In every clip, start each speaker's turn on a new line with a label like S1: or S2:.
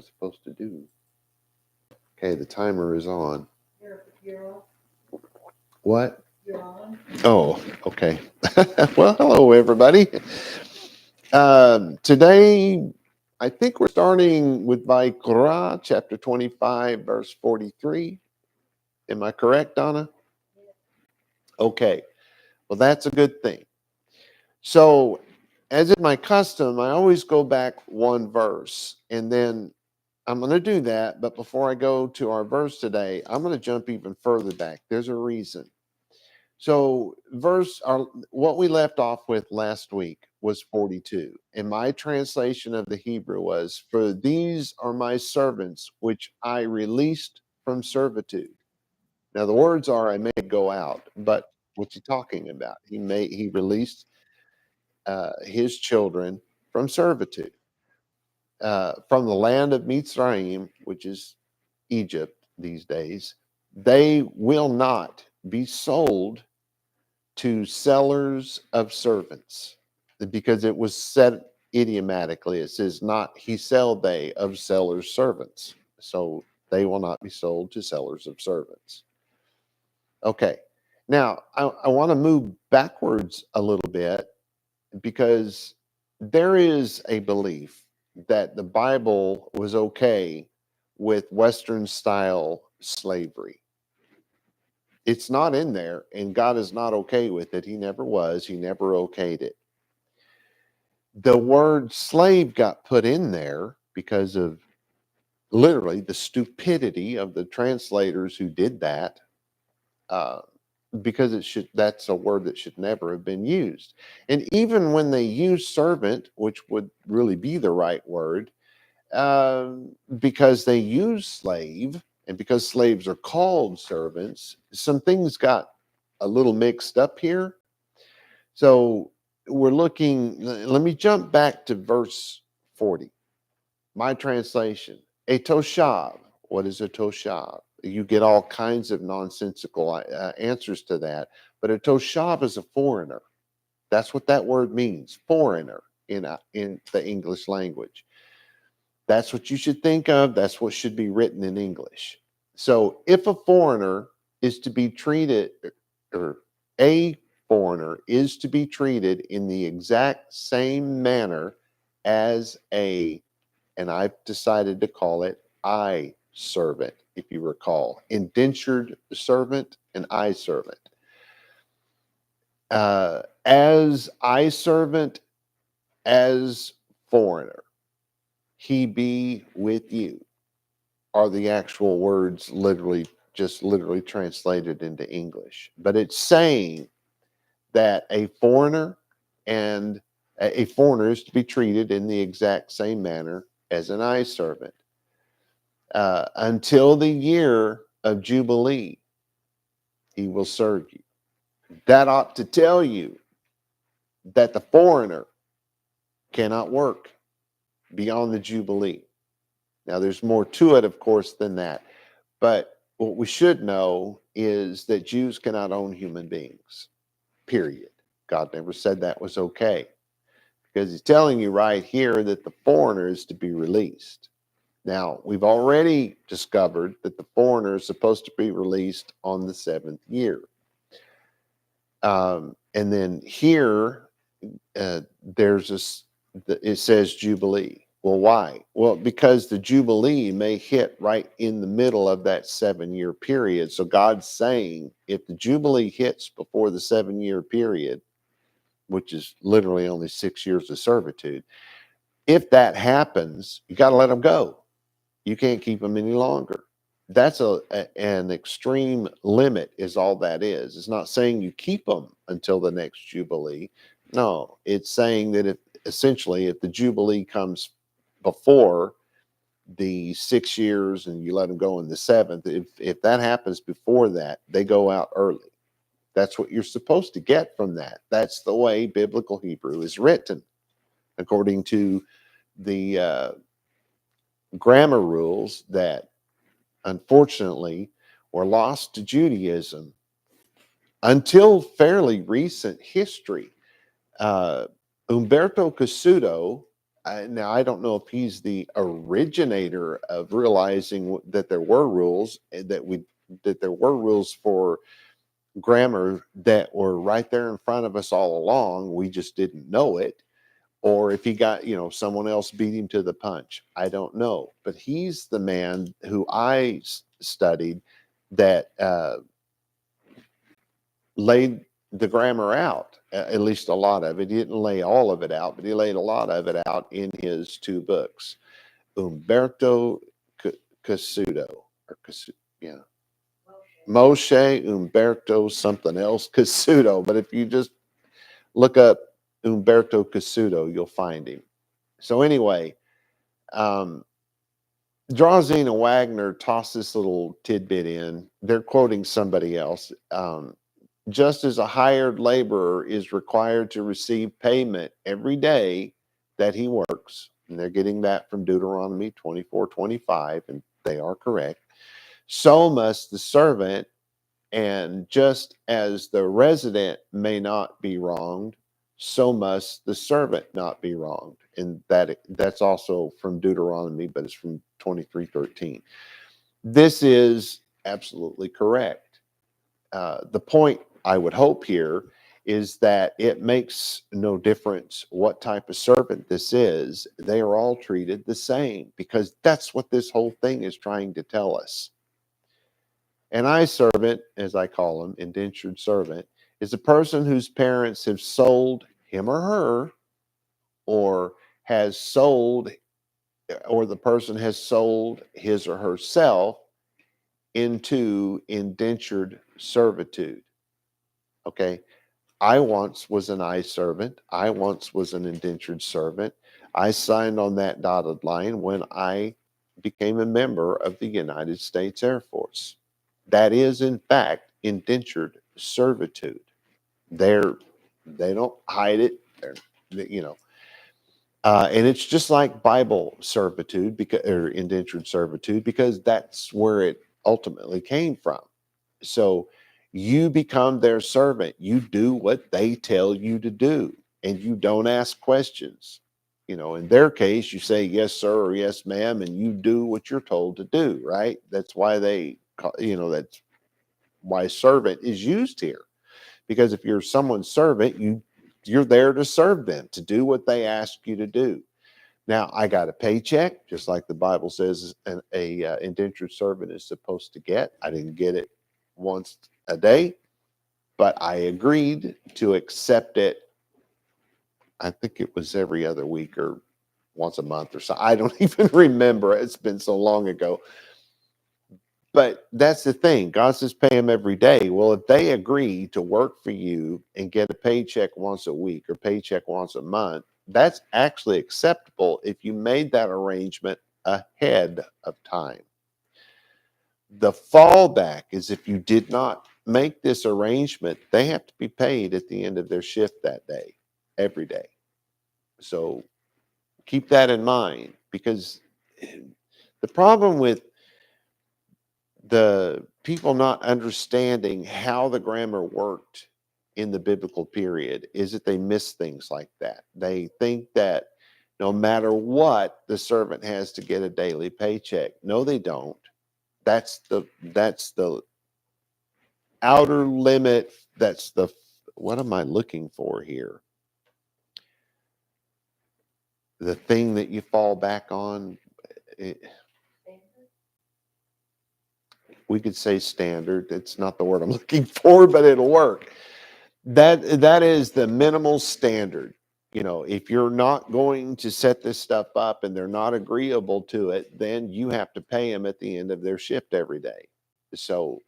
S1: was supposed to do. Okay, the timer is on.
S2: You're on.
S1: What?
S2: You're on.
S1: Oh, okay. Well, hello, everybody. Today, I think we're starting with vaYiqra, chapter 25, verse 43. Am I correct, Donna? Okay. Well, that's a good thing. So, as is my custom, I always go back one verse, and then I'm going to do that. But before I go to our verse today, I'm going to jump even further back. There's a reason. So, what we left off with last week was 42. And my translation of the Hebrew was, "For these are my servants, which I released from servitude." Now, the words are, "I made go out," but what's he talking about? He released his children from servitude, from the land of Mitzrayim, which is Egypt these days. They will not be sold to sellers of servants, because it was said idiomatically. It says, "Not he sell they of sellers' servants." So they will not be sold to sellers of servants. Okay. Now, I want to move backwards a little bit, because there is a belief that the Bible was okay with Western style slavery. It's not in there, and God is not okay with it. He never was. He never okayed it. The word slave got put in there because of literally the stupidity of the translators who did that. Because that's a word that should never have been used. And even when they use servant, which would really be the right word, because they use slave, and because slaves are called servants, some things got a little mixed up here. So let me jump back to verse 40. My translation, a toshav. What is a toshav? You get all kinds of nonsensical answers to that, but a toshav is a foreigner. That's what that word means, foreigner in the English language. That's what you should think of. That's what should be written in English. So if a foreigner is to be treated, or a foreigner is to be treated in the exact same manner as and I've decided to call it I servant, if you recall, indentured servant and I servant. As I servant, as foreigner, he be with you, are the actual words literally translated into English. But it's saying that a foreigner is to be treated in the exact same manner as an I servant. Until the year of Jubilee, he will serve you. That ought to tell you that the foreigner cannot work beyond the Jubilee. Now, there's more to it, of course, than that. But what we should know is that Jews cannot own human beings, period. God never said that was okay, because he's telling you right here that the foreigner is to be released. Now, we've already discovered that the foreigner is supposed to be released on the 7th year. And then here, it says Jubilee. Well, why? Well, because the Jubilee may hit right in the middle of that 7-year period. So God's saying, if the Jubilee hits before the 7-year period, which is literally only 6 years of servitude, if that happens, you got to let them go. You can't keep them any longer. That's an extreme limit, is all that is. It's not saying you keep them until the next Jubilee. No, it's saying that if the Jubilee comes before the 6 years and you let them go in the 7th, if that happens before that, they go out early. That's what you're supposed to get from that. That's the way biblical Hebrew is written, according to the grammar rules that unfortunately were lost to Judaism until fairly recent history. Umberto Cassuto Now, I don't know if he's the originator of realizing that there were rules, that there were rules for grammar that were right there in front of us all along. We just didn't know it. Or if he got, someone else beat him to the punch. I don't know. But he's the man who I studied that laid the grammar out, at least a lot of it. He didn't lay all of it out, but he laid a lot of it out in his two books. Umberto Casuto, or yeah, Moshe Umberto something else Casuto. But if you just look up Umberto Casuto, you'll find him. So anyway, Drauzine and Wagner toss this little tidbit in. They're quoting somebody else. Just as a hired laborer is required to receive payment every day that he works, and they're getting that from Deuteronomy 24:25, and they are correct, so must the servant, and just as the resident may not be wronged, so must the servant not be wronged. And that's also from Deuteronomy, but it's from 23:13. This is absolutely correct. The point I would hope here is that it makes no difference what type of servant this is. They are all treated the same, because that's what this whole thing is trying to tell us. An eye servant, as I call him, indentured servant, is a person whose parents have sold him or her, or has sold, or the person has sold his or herself into indentured servitude. Okay. I once was an eye servant. I once was an indentured servant. I signed on that dotted line when I became a member of the United States Air Force. That is, in fact, indentured servitude. They don't hide it. And it's just like Bible servitude, or indentured servitude, because that's where it ultimately came from. So you become their servant. You do what they tell you to do, and you don't ask questions. In their case, you say yes, sir, or yes, ma'am, and you do what you're told to do, right? That's why that's why servant is used here. Because if you're someone's servant, you're there to serve them, to do what they ask you to do. Now, I got a paycheck, just like the Bible says a indentured servant is supposed to get. I didn't get it once a day, but I agreed to accept it. I think it was every other week or once a month or so. I don't even remember. It's been so long ago. But that's the thing. God says pay them every day. Well, if they agree to work for you and get a paycheck once a week or paycheck once a month, that's actually acceptable if you made that arrangement ahead of time. The fallback is if you did not make this arrangement, they have to be paid at the end of their shift that day, every day. So keep that in mind, because the problem with the people not understanding how the grammar worked in the biblical period is that they miss things like that. They think that no matter what, the servant has to get a daily paycheck. No, they don't. That's the outer limit. That's the, what am I looking for here? The thing that you fall back on. We could say standard. It's not the word I'm looking for, but it'll work. That is the minimal standard. If you're not going to set this stuff up and they're not agreeable to it, then you have to pay them at the end of their shift every day. So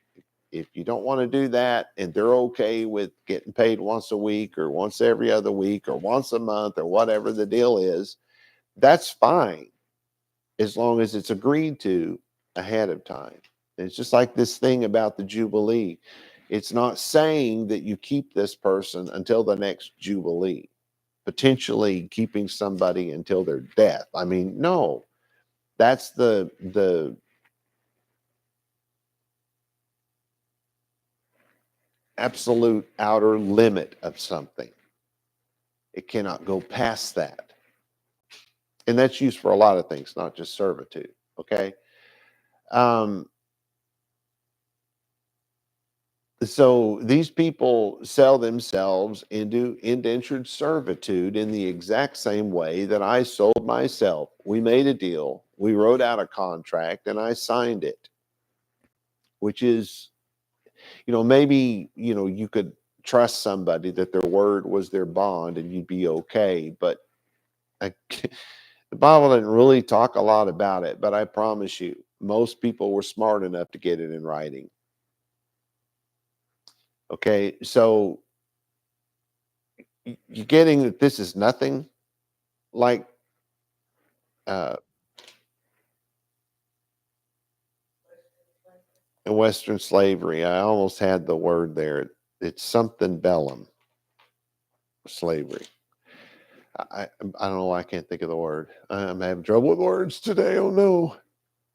S1: if you don't want to do that and they're okay with getting paid once a week or once every other week or once a month or whatever the deal is, that's fine, as long as it's agreed to ahead of time. And it's just like this thing about the Jubilee. It's not saying that you keep this person until the next Jubilee, potentially keeping somebody until their death. I mean, no, that's the absolute outer limit of something. It cannot go past that. And that's used for a lot of things, not just servitude. Okay. Um, so these people sell themselves into indentured servitude in the exact same way that I sold myself. We made a deal, we wrote out a contract, and I signed it, which is, maybe, you could trust somebody that their word was their bond and you'd be okay. But I, the Bible didn't really talk a lot about it, but I promise you, most people were smart enough to get it in writing. Okay, so you're getting that this is nothing like uh, in Western slavery. I almost had the word there. It's something bellum slavery. I don't know why I can't think of the word. I'm having trouble with words today. Oh no.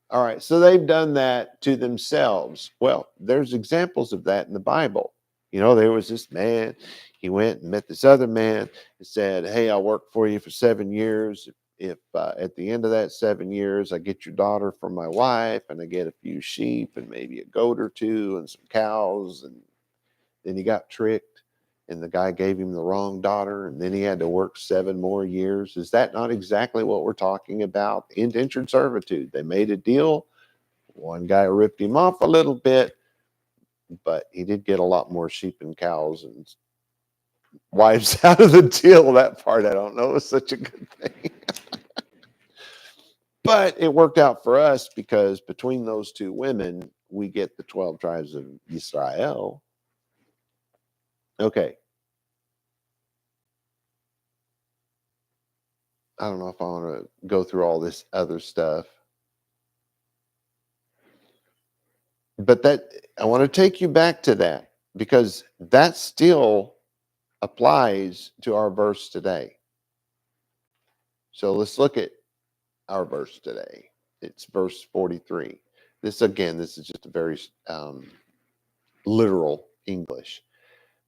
S1: All right, so they've done that to themselves. Well, there's examples of that in the Bible. There was this man, he went and met this other man and said, "Hey, I'll work for you for 7 years. If at the end of that 7 years, I get your daughter for my wife and I get a few sheep and maybe a goat or two and some cows." And then he got tricked and the guy gave him the wrong daughter and then he had to work 7 more years. Is that not exactly what we're talking about? Indentured servitude. They made a deal. One guy ripped him off a little bit, but he did get a lot more sheep and cows and wives out of the deal. That part I don't know is such a good thing. But it worked out for us because between those two women, we get the 12 tribes of Israel. Okay. I don't know if I want to go through all this other stuff. But I want to take you back to that because that still applies to our verse today. So let's look at our verse today. It's verse 43. This is just a very literal English.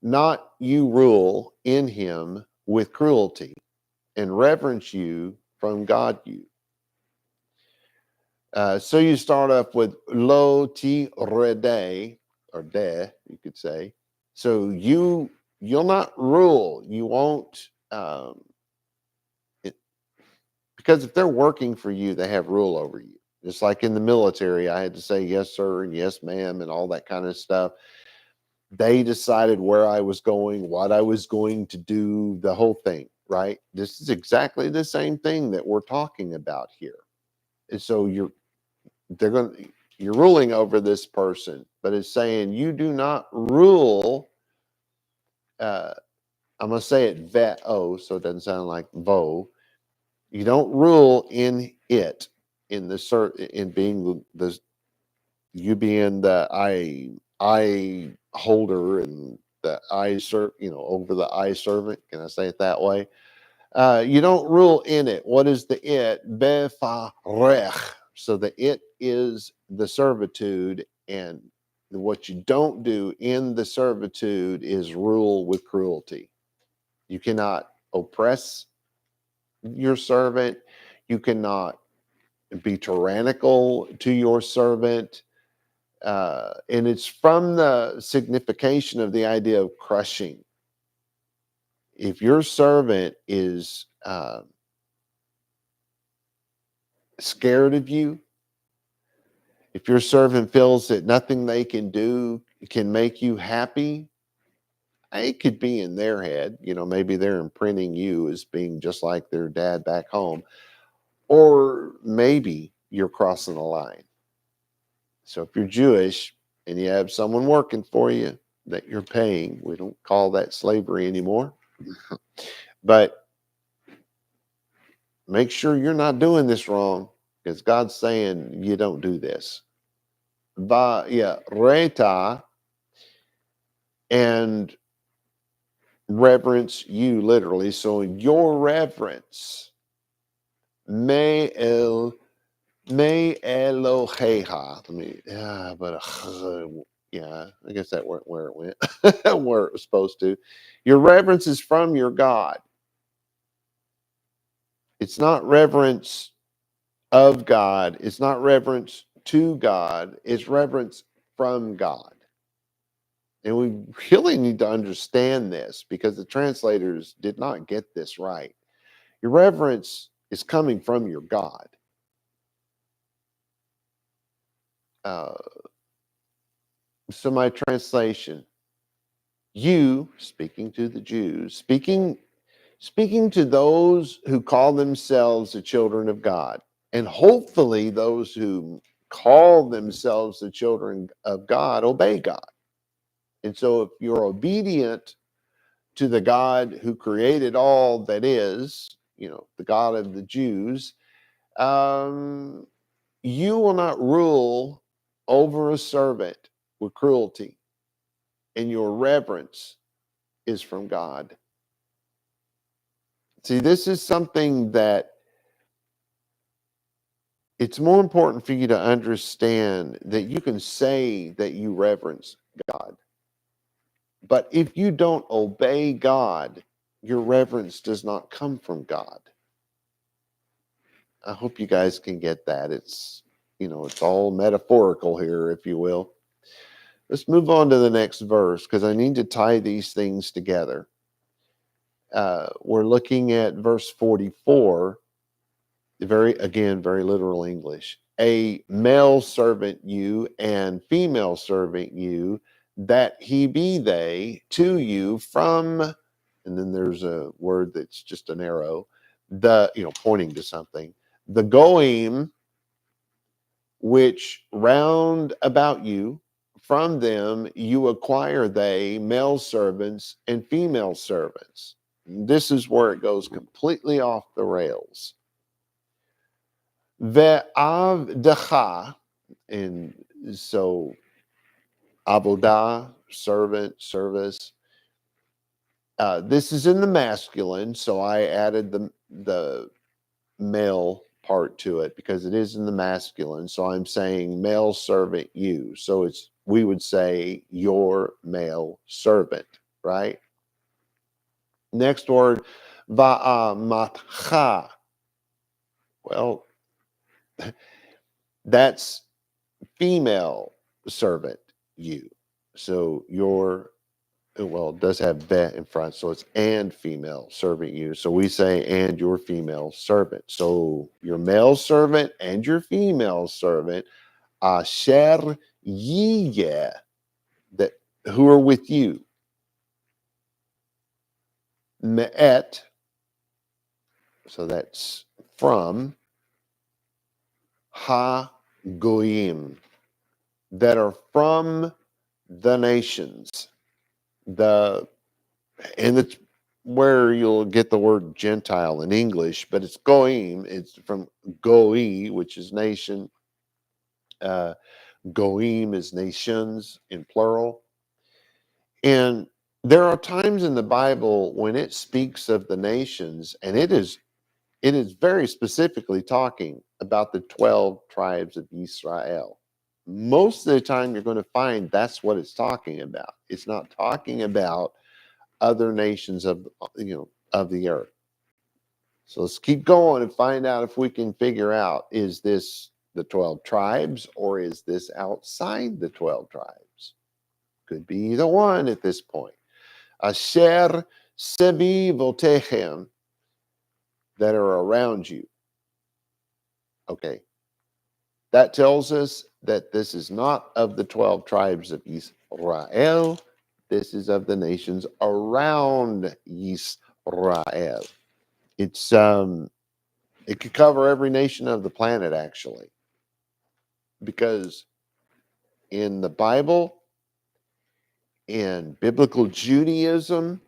S1: Not you rule in him with cruelty and reverence you from God you. So you start off with lo ti rede, or de, you could say. So you'll not rule. You won't, because if they're working for you, they have rule over you. Just like in the military, I had to say yes, sir, and yes, ma'am, and all that kind of stuff. They decided where I was going, what I was going to do, the whole thing, right? This is exactly the same thing that we're talking about here. And so you're ruling over this person, but it's saying you do not rule. I'm going to say it vo, so it doesn't sound like vo. You don't rule in it, in being the you being the I holder and the I serve, over the I servant. Can I say it that way? You don't rule in it. What is the it? Befarech. So the it is the servitude, and what you don't do in the servitude is rule with cruelty. You cannot oppress your servant. You cannot be tyrannical to your servant. And it's from the signification of the idea of crushing. If your servant is scared of you, if your servant feels that nothing they can do can make you happy, it could be in their head. Maybe they're imprinting you as being just like their dad back home. Or maybe you're crossing the line. So if you're Jewish and you have someone working for you that you're paying, we don't call that slavery anymore. But make sure you're not doing this wrong because God's saying you don't do this. VaYiqra, and reverence you literally. So your reverence, me Eloheha. Yeah, I guess that went where it went, where it was supposed to. Your reverence is from your God. It's not reverence of God. It's not reverence to God. It's reverence from God. And we really need to understand this because the translators did not get this right. Your reverence is coming from your God. Uh, so my translation, you, speaking to the Jews, speaking to those who call themselves the children of God, and hopefully those who call themselves the children of God obey God. And so if you're obedient to the God who created all that is, the God of the Jews, um, you will not rule over a servant with cruelty, and your reverence is from God. See, this is something that it's more important for you to understand that you can say that you reverence God. But if you don't obey God, your reverence does not come from God. I hope you guys can get that. It's all metaphorical here, if you will. Let's move on to the next verse because I need to tie these things together. We're looking at verse 44. Very literal English. A male servant you and female servant you, that he be they to you from, and then there's a word that's just an arrow, pointing to something. The goyim which round about you, from them you acquire they male servants and female servants. This is where it goes completely off the rails. Ve'avdecha, and so avodah, servant, service. This is in the masculine, so I added the male part to it because it is in the masculine. So I'm saying male servant you. So we would say your male servant, right? Next word, va'amatcha. Well, that's female servant you. So it does have vet in front, so it's and female servant you. So we say and your female servant. So your male servant and your female servant, asher yiyeh, that who are with you. Me'et, so that's from ha goyim, that are from the nations. And it's where you'll get the word Gentile in English, but it's goyim. It's from goi, which is nation. Goyim is nations in plural. And there are times in the Bible when it speaks of the nations, and it is very specifically talking about the 12 tribes of Israel. Most of the time, you're going to find that's what it's talking about. It's not talking about other nations of the earth. So let's keep going and find out if we can figure out, is this the 12 tribes or is this outside the 12 tribes? Could be either one at this point. Asher sevivotechem, that are around you. Okay. That tells us that this is not of the 12 tribes of Israel. This is of the nations around Israel. It could cover every nation of the planet, actually, because in the Bible, in biblical Judaism,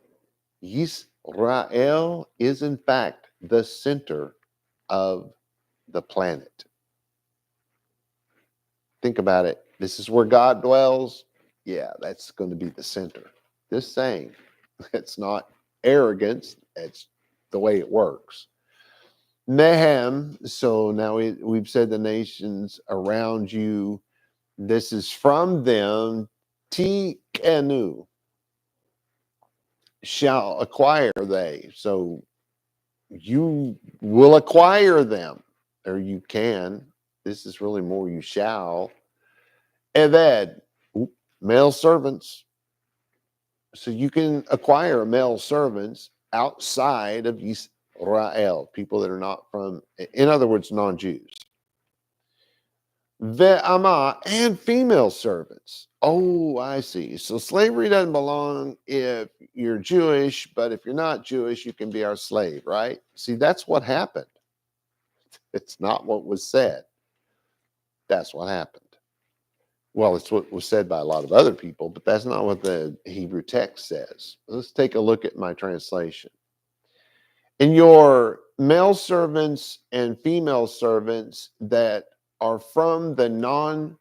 S1: Israel is in fact the center of the planet. Think about it. This is where God dwells. Yeah, that's going to be the center. Just saying. It's not arrogance. It's the way it works. Mehem. So now we've said the nations around you. This is from them. Tikenu, shall acquire they. So you will acquire them, or you can. This is really more you shall. Eved, male servants. So you can acquire male servants outside of Israel, people that are not from, in other words, non-Jews. Ve'ama, and female servants. Oh, I see. So slavery doesn't belong if you're Jewish, but if you're not Jewish, you can be our slave, right? See, that's what happened. It's not what was said. That's what happened. Well, it's what was said by a lot of other people, but that's not what the Hebrew text says. Let's take a look at my translation. In your male servants and female servants that are from the non-Jews,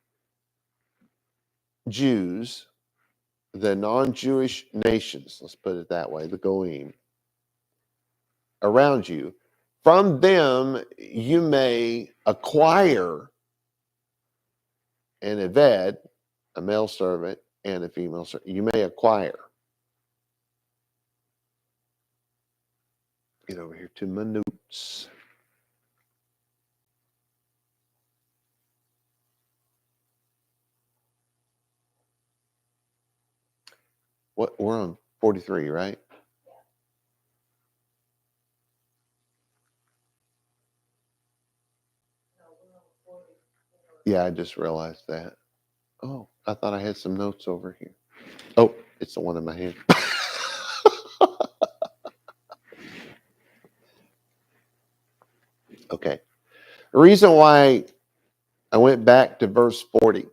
S1: the non-Jewish nations, let's put it that way, the Goyim, around you, from them you may acquire an eved, a male servant, and a female servant. You may acquire. Get over here to my notes. What, we're on 43, right? Yeah, I just realized that. Oh, I thought I had some notes over here. Oh, it's the one in my hand. Okay. The reason why I went back to verse 40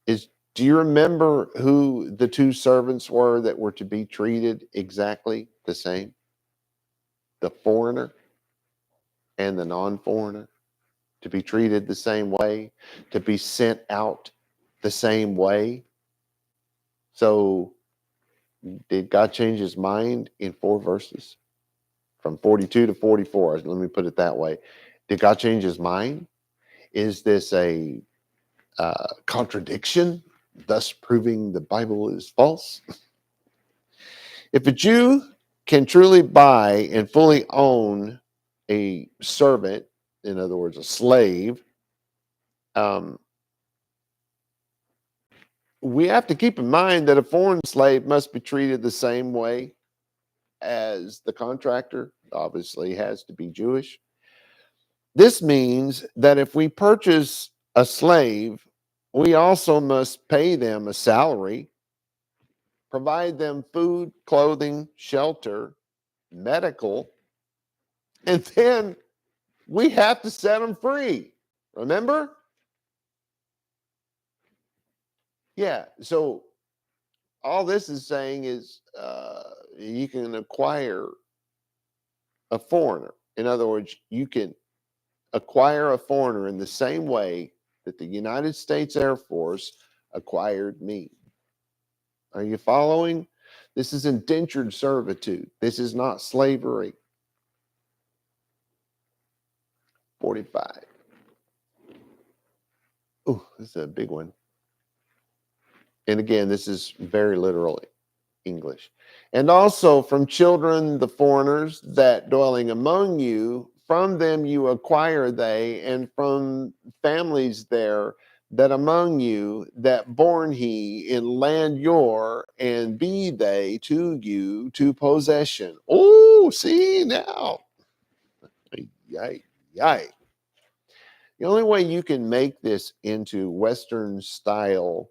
S1: is, do you remember who the two servants were that were to be treated exactly the same? The foreigner and the non-foreigner, to be treated the same way, to be sent out the same way. So did God change his mind in 4 verses? From 42 to 44, let me put it that way. Did God change his mind? Is this a contradiction, thus proving the Bible is false? If a Jew can truly buy and fully own a servant, in other words, a slave, we have to keep in mind that a foreign slave must be treated the same way as the contractor. Obviously, has to be Jewish. This means that if we purchase a slave, we also must pay them a salary, provide them food, clothing, shelter, medical, and then we have to set them free. Remember? Yeah. So all this is saying is you can acquire a foreigner. In other words, you can acquire a foreigner in the same way that the United States Air Force acquired me. Are you following? This is indentured servitude. This is not slavery. 45. Oh, this is a big one. And again, this is very literal English. And also from children, the foreigners that dwelling among you, from them you acquire they, and from families there that among you that born he in land your, and be they to you to possession. Oh, see now. Yay, yay. The only way you can make this into Western style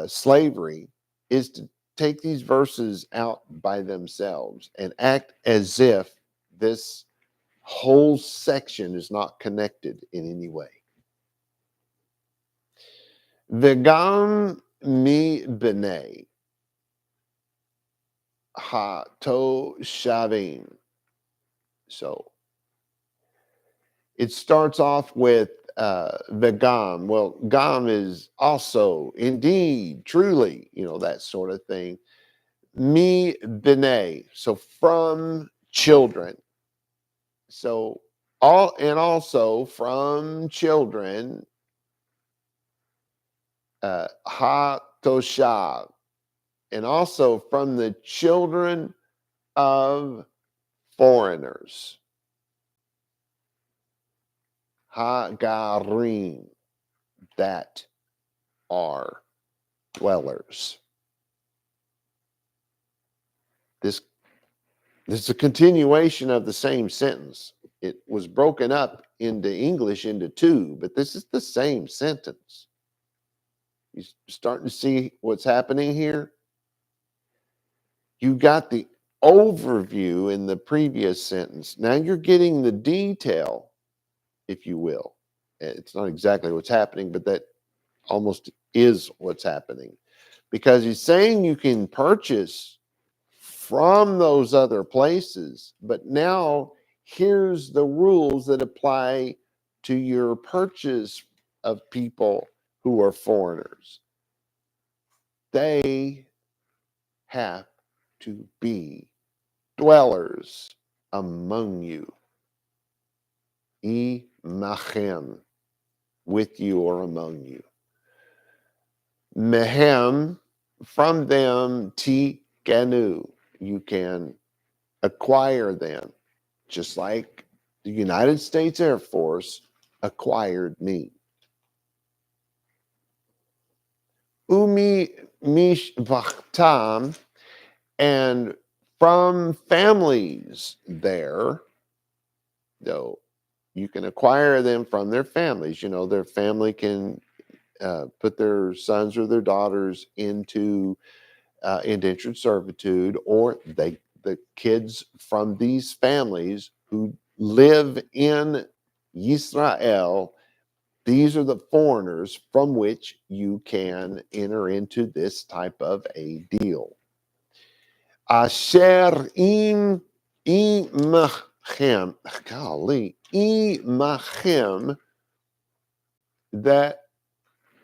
S1: slavery is to take these verses out by themselves and act as if this whole section is not connected in any way. V'gam mi b'nei ha-toshavim. So it starts off with v'gam. Well, gam is also, indeed, truly, that sort of thing. Mi b'nei, so from children. So also from children, ha toshav, and also from the children of foreigners. Hagarim, that are dwellers. This is a continuation of the same sentence. It was broken up into English into two, but this is the same sentence. You starting to see what's happening here? You got the overview in the previous sentence. Now you're getting the detail, if you will. It's not exactly what's happening, but that almost is what's happening. Because he's saying you can purchase from those other places, but now here's the rules that apply to your purchase of people who are foreigners. They have to be dwellers among you. Imachem, with you or among you. Mehem, from them, tikenu, you can acquire them, just like the United States Air Force acquired me. Umi mishvachtam, and from families there, though, you can acquire them from their families. You know, their family can put their sons or their daughters into indentured servitude, or the kids from these families who live in Israel. These are the foreigners from which you can enter into this type of a deal. Asher imachem, golly, imachem, that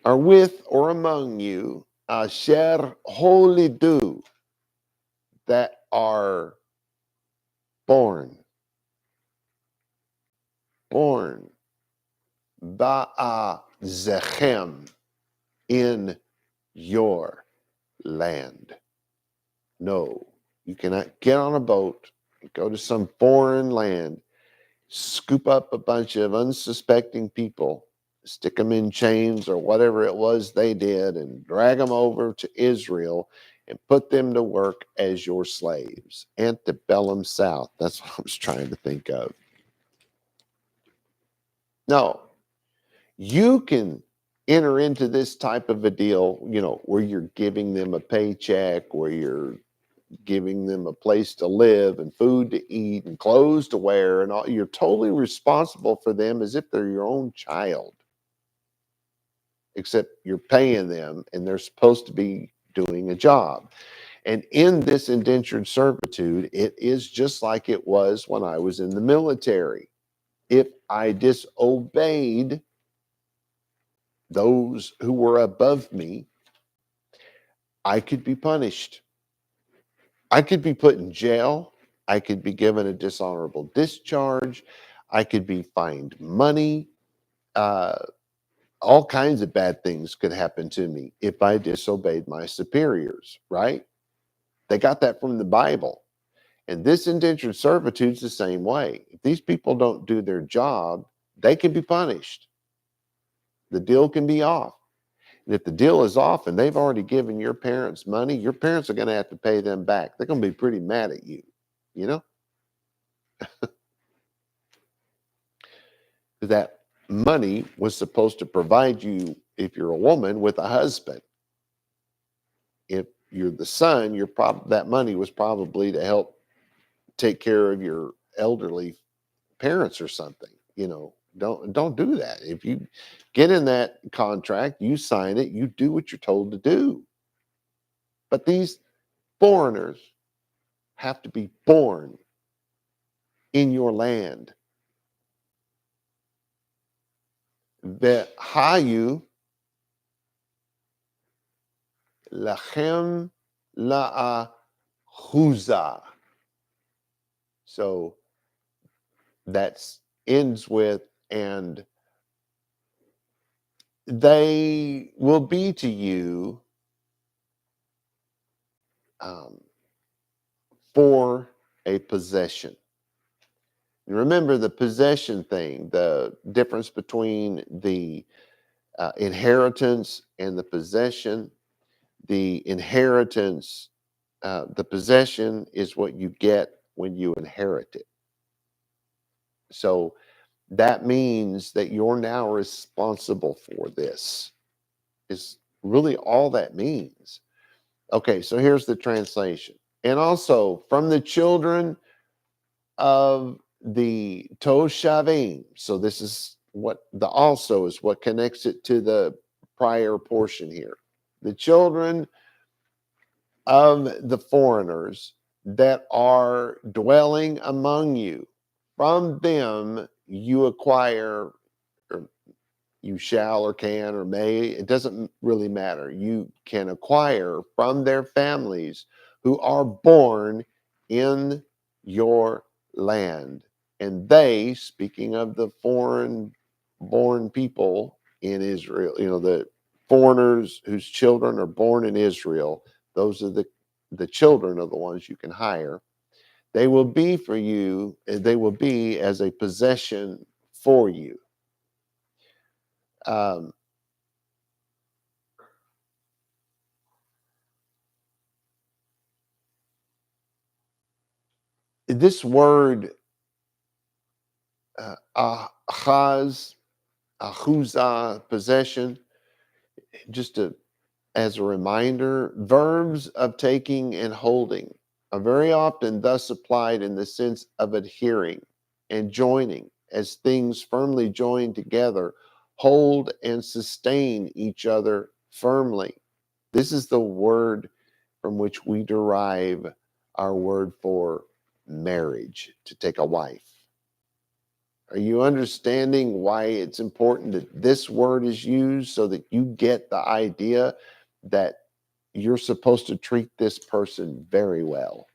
S1: are with or among you, asher holidu, that are born, ba'azechem, in your land. No, you cannot get on a boat and go to some foreign land, scoop up a bunch of unsuspecting people, stick them in chains or whatever it was they did, and drag them over to Israel and put them to work as your slaves. Antebellum South. That's what I was trying to think of. No, you can enter into this type of a deal, you know, where you're giving them a paycheck, where you're giving them a place to live and food to eat and clothes to wear, and all. You're totally responsible for them as if they're your own child, except you're paying them and they're supposed to be doing a job. And in this indentured servitude, it is just like it was when I was in the military. If I disobeyed those who were above me, I could be punished. I could be put in jail. I could be given a dishonorable discharge. I could be fined money. All kinds of bad things could happen to me if I disobeyed my superiors, right? They got that from the Bible. And this indentured servitude is the same way. If these people don't do their job, they can be punished. The deal can be off. And if the deal is off and they've already given your parents money, your parents are going to have to pay them back. They're going to be pretty mad at you, you know? That money was supposed to provide you, if you're a woman, with a husband. If you're the son, that money was probably to help take care of your elderly parents or something. You know, don't do that. If you get in that contract, you sign it, you do what you're told to do. But these foreigners have to be born in your land. Ve'hayu lachem la'ahuza. So that ends with, and they will be to you for a possession. Remember the possession thing, the difference between the inheritance and the possession. The inheritance, the possession is what you get when you inherit it. So that means that you're now responsible for this, is really all that means. Okay, so here's the translation. And also from the children of the Toshavim. So this is what the also is what connects it to the prior portion here. The children of the foreigners that are dwelling among you. From them you acquire, or you shall or can or may, it doesn't really matter. You can acquire from their families who are born in your land. And they, speaking of the foreign born people in Israel, the foreigners whose children are born in Israel, those are the children of the ones you can hire. They will be for you, they will be as a possession for you. Um, this word, achaz, ahuzah, possession, just as a reminder, verbs of taking and holding are very often thus applied in the sense of adhering and joining, as things firmly joined together hold and sustain each other firmly. This is the word from which we derive our word for marriage, to take a wife. Are you understanding why it's important that this word is used, so that you get the idea that you're supposed to treat this person very well?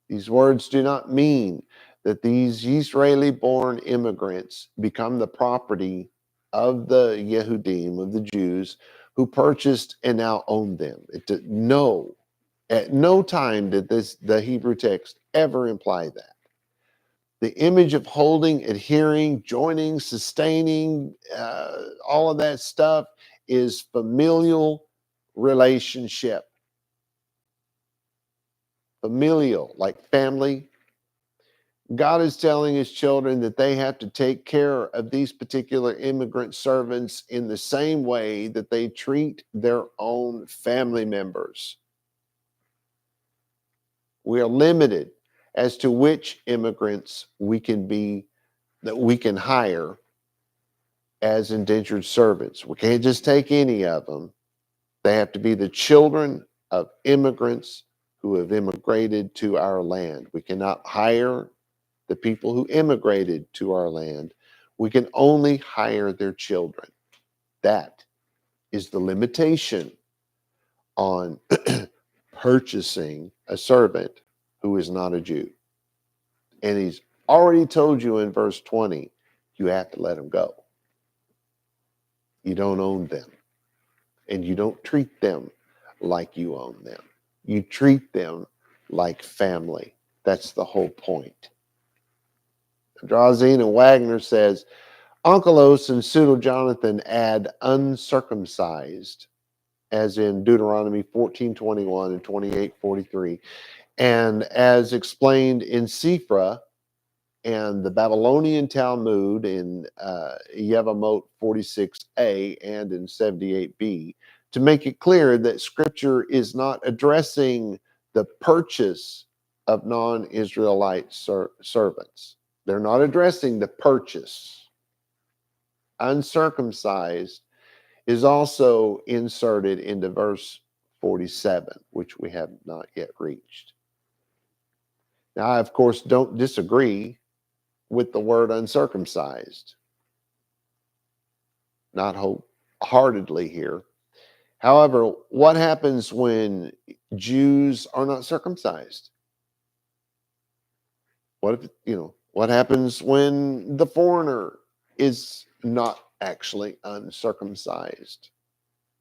S1: These words do not mean that these Israeli-born immigrants become the property of the Yehudim, of the Jews, who purchased and now own them. No, at no time did the Hebrew text ever imply that. The image of holding, adhering, joining, sustaining, all of that stuff is familial relationship. Familial, like family. God is telling his children that they have to take care of these particular immigrant servants in the same way that they treat their own family members. We are limited as to which immigrants we can hire as indentured servants. We can't just take any of them. They have to be the children of immigrants who have immigrated to our land. We cannot hire the people who immigrated to our land. We can only hire their children. That is the limitation on purchasing a servant who is not a Jew. And he's already told you in verse 20, you have to let them go. You don't own them. And you don't treat them like you own them. You treat them like family. That's the whole point. Drazin and Wagner says, Onkelos and Pseudo-Jonathan add uncircumcised, as in Deuteronomy 14:21 and 28:43. And as explained in Sifra and the Babylonian Talmud in Yevamot 46a and in 78b, to make it clear that Scripture is not addressing the purchase of non-Israelite servants. They're not addressing the purchase. Uncircumcised is also inserted into verse 47, which we have not yet reached. Now, I, of course, don't disagree with the word uncircumcised. Not wholeheartedly here. However, what happens when Jews are not circumcised? What happens when the foreigner is not actually uncircumcised?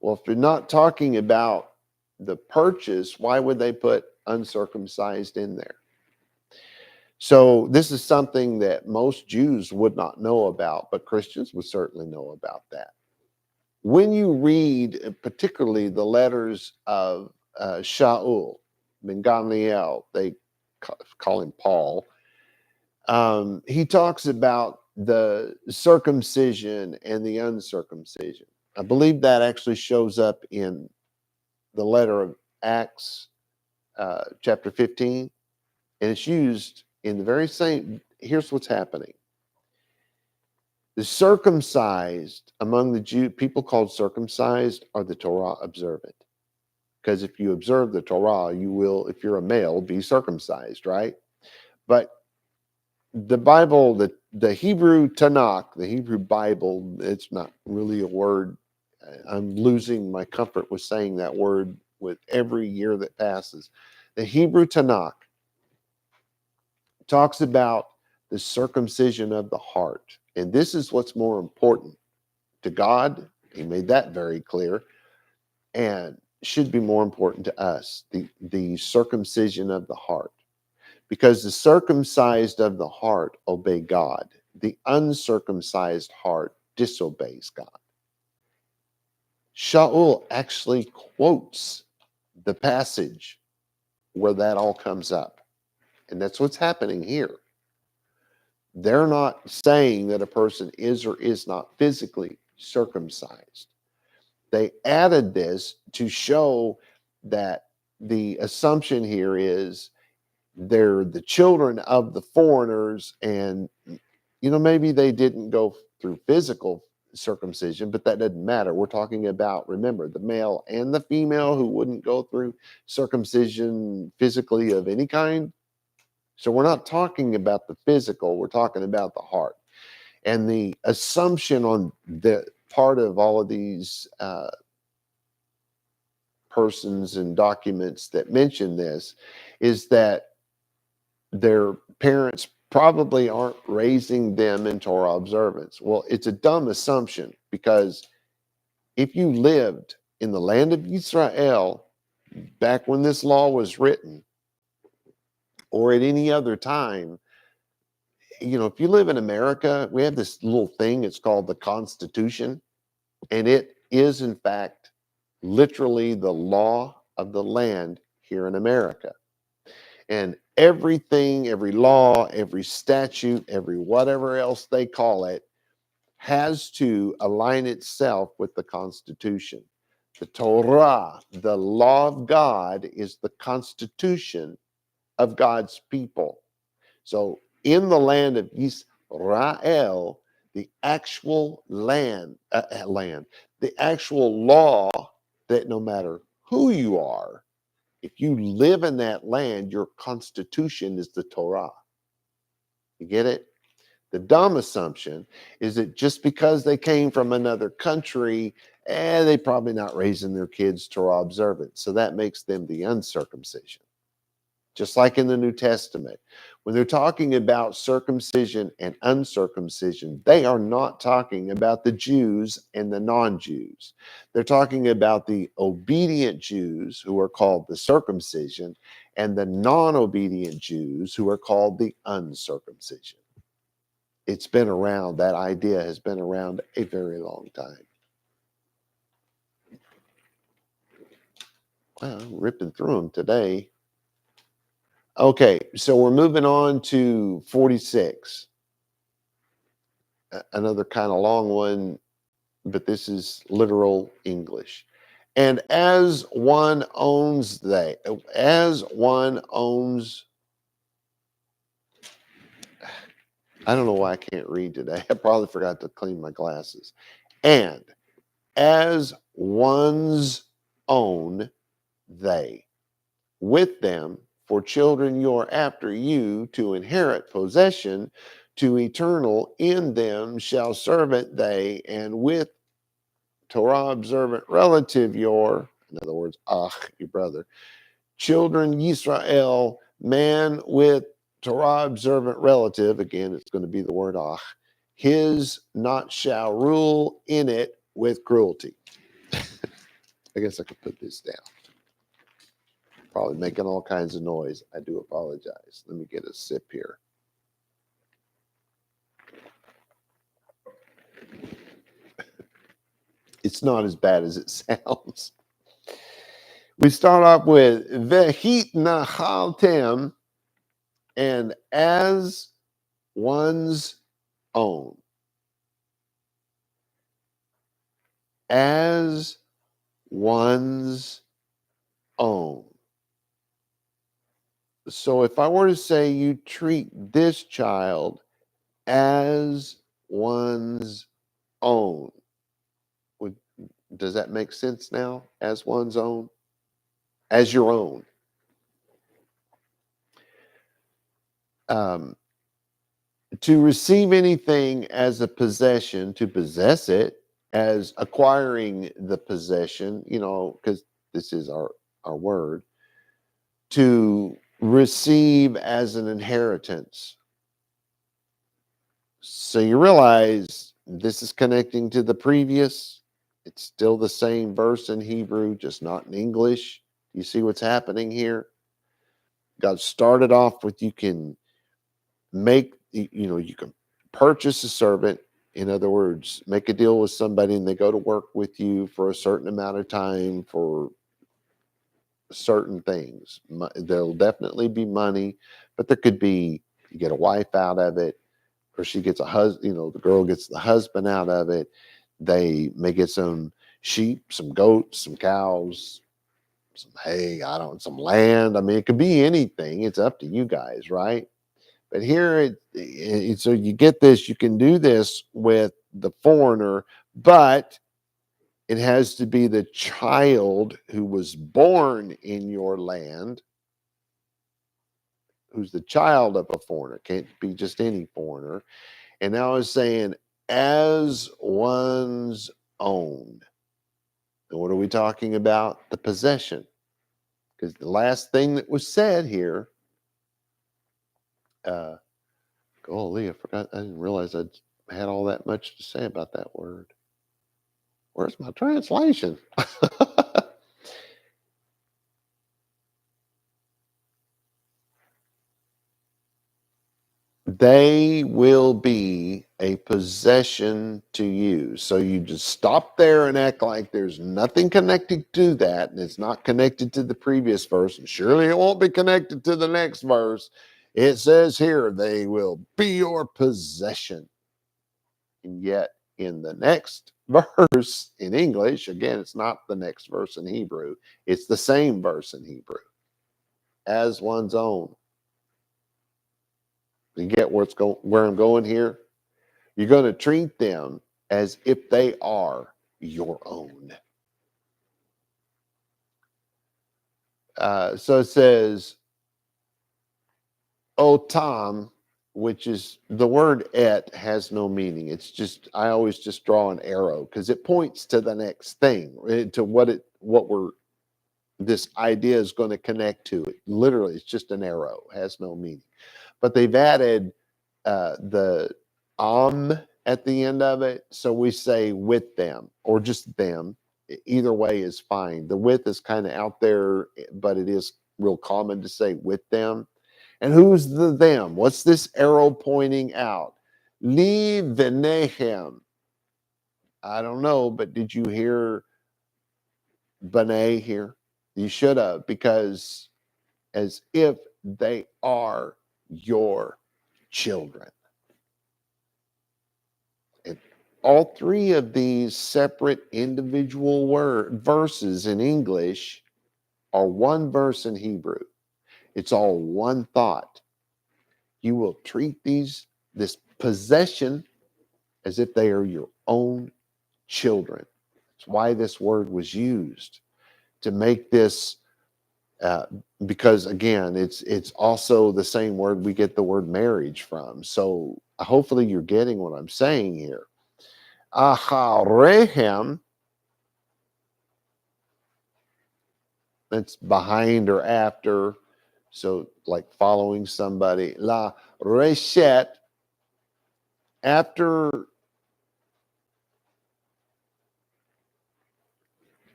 S1: Well, if you're not talking about the purchase, why would they put uncircumcised in there? So this is something that most Jews would not know about, but Christians would certainly know about that. When you read particularly the letters of Shaul, Ben Gamliel, they call him Paul, he talks about the circumcision and the uncircumcision. I believe that actually shows up in the letter of Acts, chapter 15, and it's used in the very same. Here's what's happening. The circumcised among the Jew people called circumcised are the Torah observant. Because if you observe the Torah, you will, if you're a male, be circumcised, right? But the Bible, the Hebrew Tanakh, the Hebrew Bible, it's not really a word. I'm losing my comfort with saying that word with every year that passes. The Hebrew Tanakh talks about the circumcision of the heart. And this is what's more important to God. He made that very clear. And should be more important to us, the circumcision of the heart. Because the circumcised of the heart obey God. The uncircumcised heart disobeys God. Shaul actually quotes the passage where that all comes up. And that's what's happening here. They're not saying that a person is or is not physically circumcised. They added this to show that the assumption here is they're the children of the foreigners, and maybe they didn't go through physical circumcision, but that doesn't matter. We're talking about, remember, the male and the female who wouldn't go through circumcision physically of any kind. So we're not talking about the physical, we're talking about the heart. And the assumption on the part of all of these persons and documents that mention this is that their parents probably aren't raising them in Torah observance. Well, it's a dumb assumption, because if you lived in the land of Israel back when this law was written, or at any other time, if you live in America, we have this little thing, it's called the Constitution, and it is in fact literally the law of the land here in America. And everything, every law, every statute, every whatever else they call it, has to align itself with the Constitution. The Torah, the law of God, is the constitution of God's people. So in the land of Israel, the actual land, the actual law that no matter who you are, if you live in that land, your constitution is the Torah. You get it? The dumb assumption is that just because they came from another country, they probably not raising their kids Torah observant. So that makes them the uncircumcision. Just like in the New Testament, when they're talking about circumcision and uncircumcision, they are not talking about the Jews and the non-Jews. They're talking about the obedient Jews, who are called the circumcision, and the non-obedient Jews, who are called the uncircumcision. It's been around. That idea has been around a very long time. Well, I'm ripping through them today. Okay, so we're moving on to 46. Another kind of long one, but this is literal English. And as one owns, I don't know why I can't read today. I probably forgot to clean my glasses. And as one's own, they, with them, for children you're after you to inherit possession to eternal, in them shall servant they, and with Torah observant relative your, in other words, your brother, children Yisrael, man with Torah observant relative, again, it's going to be the word his not shall rule in it with cruelty. I guess I could put this down. Probably making all kinds of noise. I do apologize. Let me get a sip here. It's not as bad as it sounds. We start off with vaYiqra haltem, and as one's own. As one's own. So if I were to say you treat this child as one's own, would, does that make sense now? As one's own? As your own. To receive anything as a possession, to possess it, as acquiring the possession, because this is our word, to receive as an inheritance. So you realize this is connecting to the previous. It's still the same verse in Hebrew, just not in English. You see what's happening here? God started off with you can you can purchase a servant. In other words, make a deal with somebody and they go to work with you for a certain amount of time for certain things. There'll definitely be money, but there could be, you get a wife out of it, or she gets a husband, the girl gets the husband out of it. They may get some sheep, some goats, some cows, some hay, some land. I mean, it could be anything. It's up to you guys, right? But here, so you get this, you can do this with the foreigner, but it has to be the child who was born in your land, who's the child of a foreigner. Can't be just any foreigner. And now it's saying, as one's own. And what are we talking about? The possession. Because the last thing that was said here, golly, I forgot. I didn't realize I had all that much to say about that word. Where's my translation? They will be a possession to you. So you just stop there and act like there's nothing connected to that, and it's not connected to the previous verse, and surely it won't be connected to the next verse. It says here, they will be your possession. And yet, in the next verse in English, again, it's not the next verse in Hebrew, it's the same verse in Hebrew, as one's own. You get where I'm going here? You're going to treat them as if they are your own. So it says, otam, which is the word et has no meaning. It's just, I always just draw an arrow because it points to the next thing, to this idea is going to connect to it. Literally, it's just an arrow, has no meaning. But they've added the at the end of it. So we say with them or just them. Either way is fine. The with is kind of out there, but it is real common to say with them. And who's the them? What's this arrow pointing out? Li v'nehem. I don't know, but did you hear B'nai here? You should have, because as if they are your children. And all three of these separate individual verses in English are one verse in Hebrew. It's all one thought. You will treat this possession as if they are your own children. That's why this word was used, to make this, because again, it's also the same word we get the word marriage from. So hopefully you're getting what I'm saying here. Acharehem, that's behind or after. So like following somebody. La reshet, after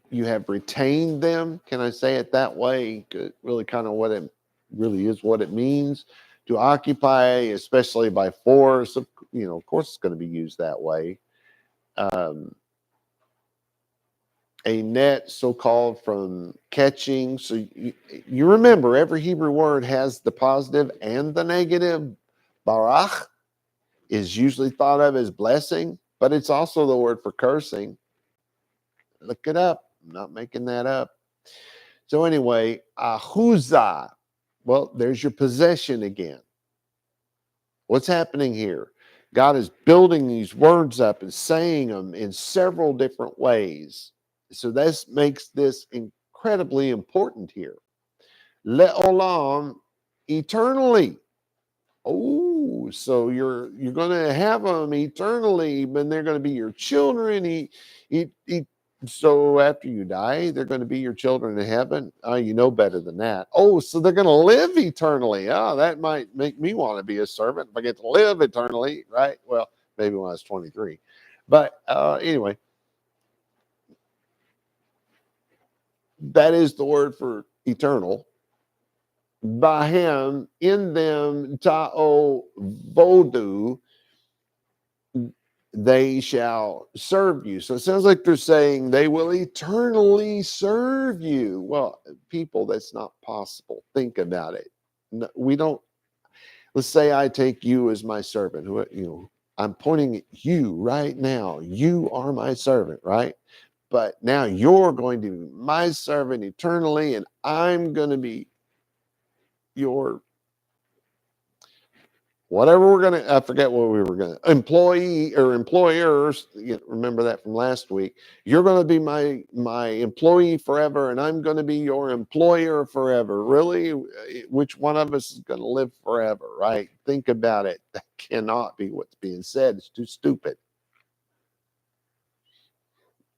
S1: you have retained them. Can I say it that way? Really kind of what it really is, what it means to occupy, especially by force. Of course it's going to be used that way. a net, so-called, from catching. So you remember every Hebrew word has the positive and the negative. Barach is usually thought of as blessing, but it's also the word for cursing. Look it up. I'm not making that up. So anyway, ahuzah. Well, there's your possession again. What's happening here? God is building these words up and saying them in several different ways. So this makes this incredibly important here. Le'olam, eternally. Oh, so you're going to have them eternally, but they're going to be your children. So after you die, they're going to be your children in heaven. You know better than that. Oh, so they're going to live eternally. Oh, that might make me want to be a servant if I get to live eternally, right? Well, maybe when I was 23. But anyway, that is the word for eternal. Bahem, in them, ta'o vodu, they shall serve you. So it sounds like they're saying they will eternally serve you. Well, people, that's not possible. Think about it. No, we don't. Let's say I take you as my servant. I'm pointing at you right now. You are my servant, right? But now you're going to be my servant eternally, and I'm going to be your whatever we're going to, I forget what we were going to, employee or employers, remember that from last week. You're going to be my employee forever, and I'm going to be your employer forever. Really? Which one of us is going to live forever, right? Think about it. That cannot be what's being said. It's too stupid.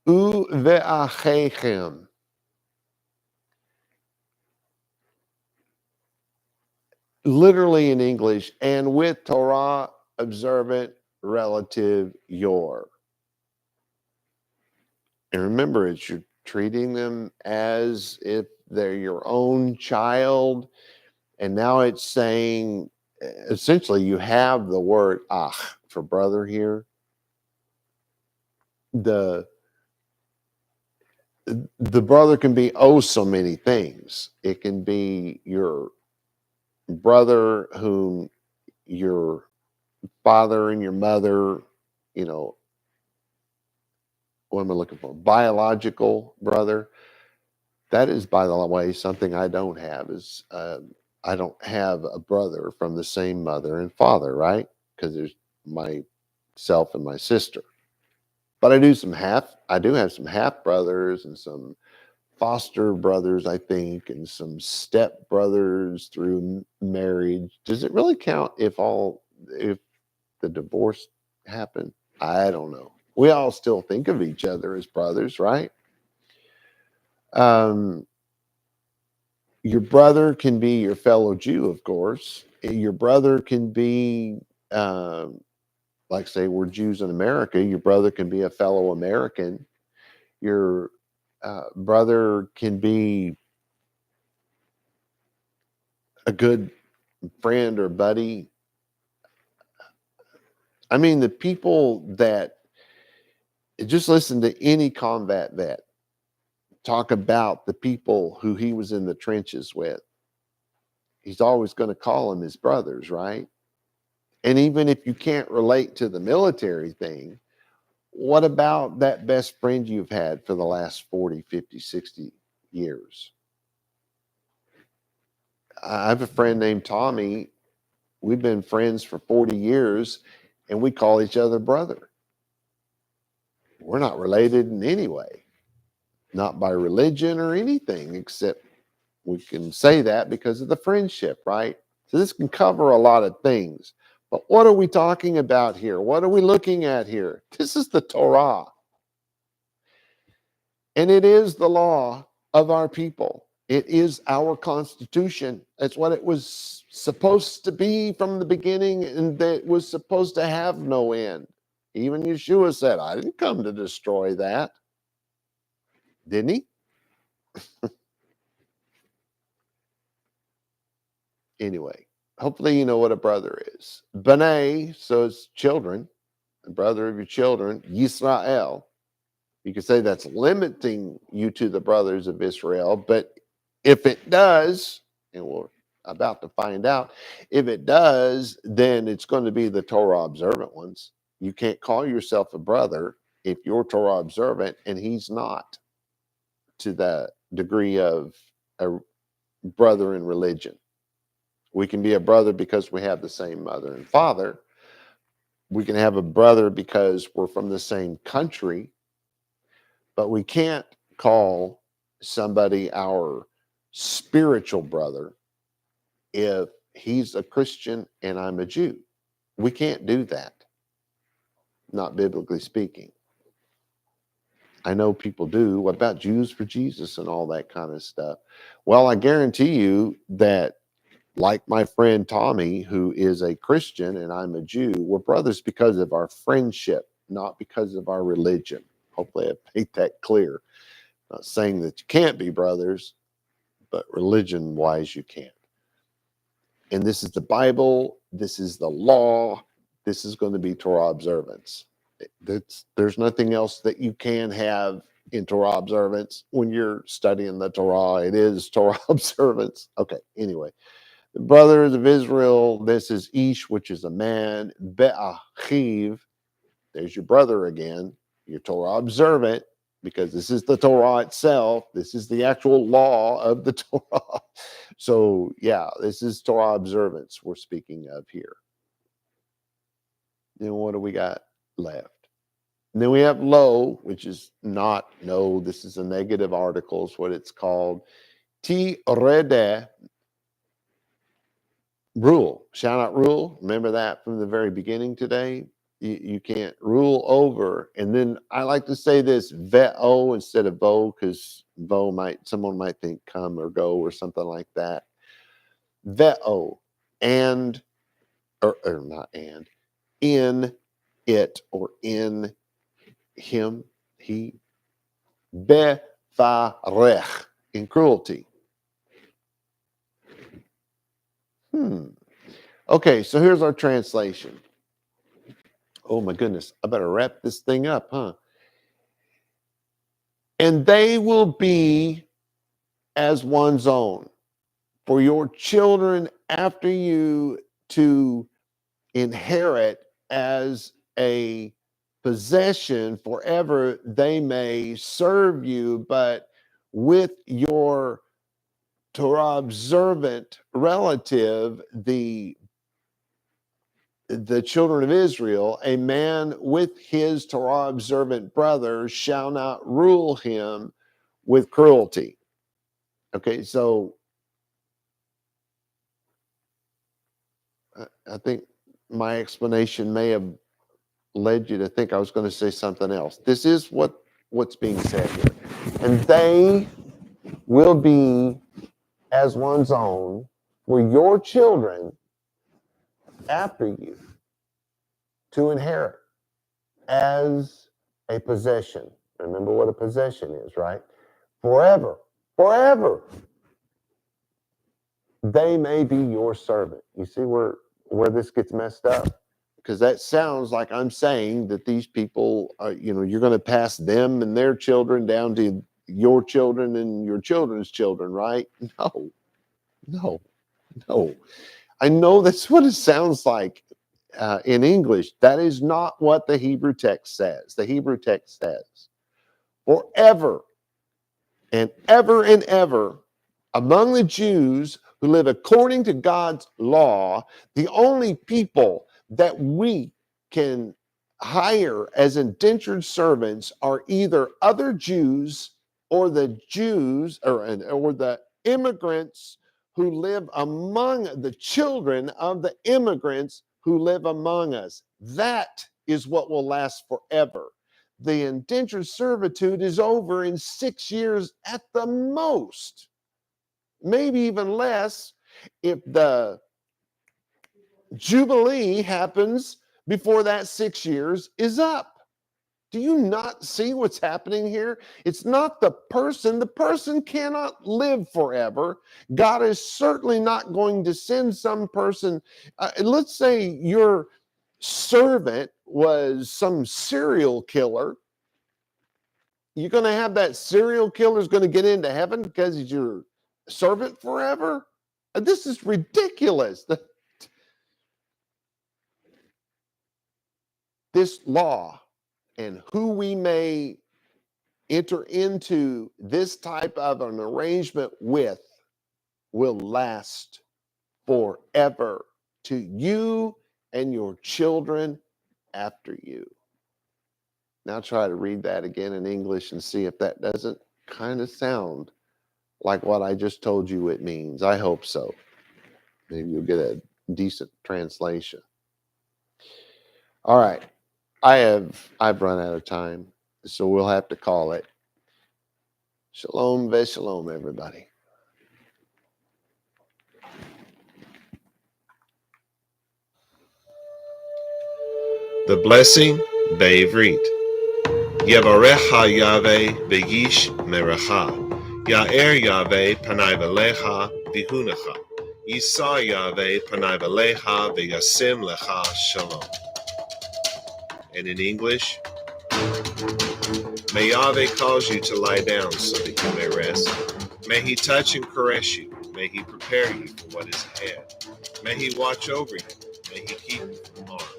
S1: U ve'achechem. Literally in English, and with Torah observant relative your. And remember, you're treating them as if they're your own child. And now it's saying, essentially, you have the word ach for brother here. The brother can be so many things. It can be your brother whom your father and your mother, what am I looking for? Biological brother. That is, by the way, something I don't have is I don't have a brother from the same mother and father, right? Because there's myself and my sister. But I do have some half brothers and some foster brothers, I think, and some step brothers through marriage. Does it really count if the divorce happened? I don't know. We all still think of each other as brothers, right? Your brother can be your fellow Jew, of course. Your brother can be, like, say, we're Jews in America. Your brother can be a fellow American. Your brother can be a good friend or buddy. I mean, the people that just listen to any combat vet talk about the people who he was in the trenches with. He's always going to call them his brothers, right? And even if you can't relate to the military thing, what about that best friend you've had for the last 40, 50, 60 years? I have a friend named Tommy. We've been friends for 40 years, and we call each other brother. We're not related in any way, not by religion or anything, except we can say that because of the friendship, right? So this can cover a lot of things. But what are we talking about here? What are we looking at here? This is the Torah. And it is the law of our people. It is our constitution. That's what it was supposed to be from the beginning, and that it was supposed to have no end. Even Yeshua said, I didn't come to destroy that. Didn't he? Anyway, hopefully you know what a brother is. B'nai, so it's children, the brother of your children. Yisrael. You could say that's limiting you to the brothers of Israel, but if it does, and we're about to find out, if it does, then it's going to be the Torah observant ones. You can't call yourself a brother if you're Torah observant and he's not, to the degree of a brother in religion. We can be a brother because we have the same mother and father. We can have a brother because we're from the same country, but we can't call somebody our spiritual brother if he's a Christian and I'm a Jew. We can't do that, not biblically speaking. I know people do. What about Jews for Jesus and all that kind of stuff? Well, I guarantee you that, like my friend Tommy, who is a Christian and I'm a Jew, we're brothers because of our friendship, not because of our religion. Hopefully I've made that clear. Not saying that you can't be brothers, but religion-wise you can't. And this is the Bible. This is the law. This is going to be Torah observance. There's nothing else that you can have in Torah observance when you're studying the Torah. It is Torah observance. Okay, anyway. The brothers of Israel, this is Ish, which is a man. Be'achiv, there's your brother again. You're Torah observant because this is the Torah itself. This is the actual law of the Torah. So, yeah, this is Torah observance we're speaking of here. Then what do we got left? And then we have lo, which is not no. This is a negative article, is what it's called. Ti rede, rule. Shall not rule. Remember that from the very beginning today. You can't rule over. And then I like to say this, ve'o instead of vo, because someone might think come or go or something like that. Ve'o, and, or not and, in it or in him, he, befarech, in cruelty. Okay, so here's our translation. Oh my goodness, I better wrap this thing up, huh? And they will be as one's own, for your children after you to inherit as a possession forever. They may serve you, but with your Torah observant relative, the children of Israel, a man with his Torah observant brother shall not rule him with cruelty. Okay, so I think my explanation may have led you to think I was going to say something else. This is what's being said here. And they will be as one's own for your children after you to inherit as a possession. Remember what a possession is, right? Forever. They may be your servant. You see where this gets messed up? Because that sounds like I'm saying that these people, you're going to pass them and their children down to your children and your children's children, right? No. I know that's what it sounds like in English. That is not what the Hebrew text says. The Hebrew text says, forever and ever among the Jews who live according to God's law, the only people that we can hire as indentured servants are either other Jews or the Jews or the immigrants who live among the children of the immigrants who live among us. That is what will last forever. The indentured servitude is over in 6 years at the most, maybe even less if the Jubilee happens before that 6 years is up. Do you not see what's happening here? It's not the person. The person cannot live forever. God is certainly not going to send some person. Let's say your servant was some serial killer You're going to have that serial killer's going to get into heaven because he's your servant forever? This is ridiculous. This law and who we may enter into this type of an arrangement with will last forever to you and your children after you. Now try to read that again in English and see if that doesn't kind of sound like what I just told you it means. I hope so. Maybe you'll get a decent translation. All right. I've run out of time, so we'll have to call it. Shalom shalom, everybody.
S3: The blessing, בעברית. יברך יהוה ויש מרחה. יאר יהוה פניו אליך ויהונך. יישא יהוה פניו אליך וישם לך shalom. And in English, may Yahweh cause you to lie down so that you may rest. May he touch and caress you. May he prepare you for what is ahead. May he watch over you. May he keep you from harm.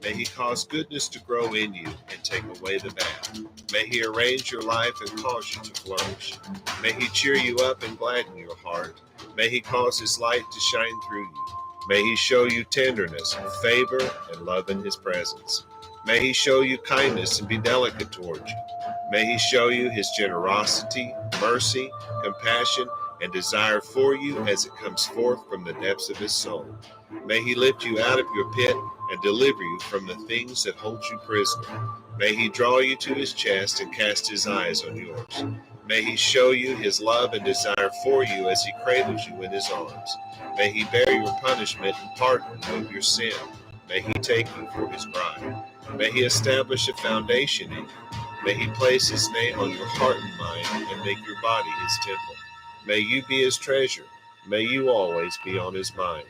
S3: May he cause goodness to grow in you and take away the bad. May he arrange your life and cause you to flourish. May he cheer you up and gladden your heart. May he cause his light to shine through you. May he show you tenderness, favor, and love in his presence. May he show you kindness and be delicate towards you. May he show you his generosity, mercy, compassion, and desire for you as it comes forth from the depths of his soul. May he lift you out of your pit and deliver you from the things that hold you prisoner. May he draw you to his chest and cast his eyes on yours. May he show you his love and desire for you as he cradles you in his arms. May he bear your punishment and pardon you of your sin. May he take you for his bride. May he establish a foundation in you. May he place his name on your heart and mind and make your body his temple. May you be his treasure. May you always be on his mind.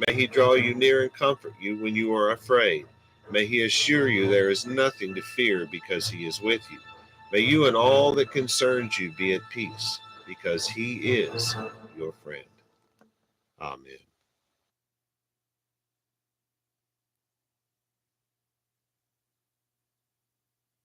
S3: May he draw you near and comfort you when you are afraid. May he assure you there is nothing to fear because he is with you. May you and all that concerns you be at peace because he is your friend. Amen.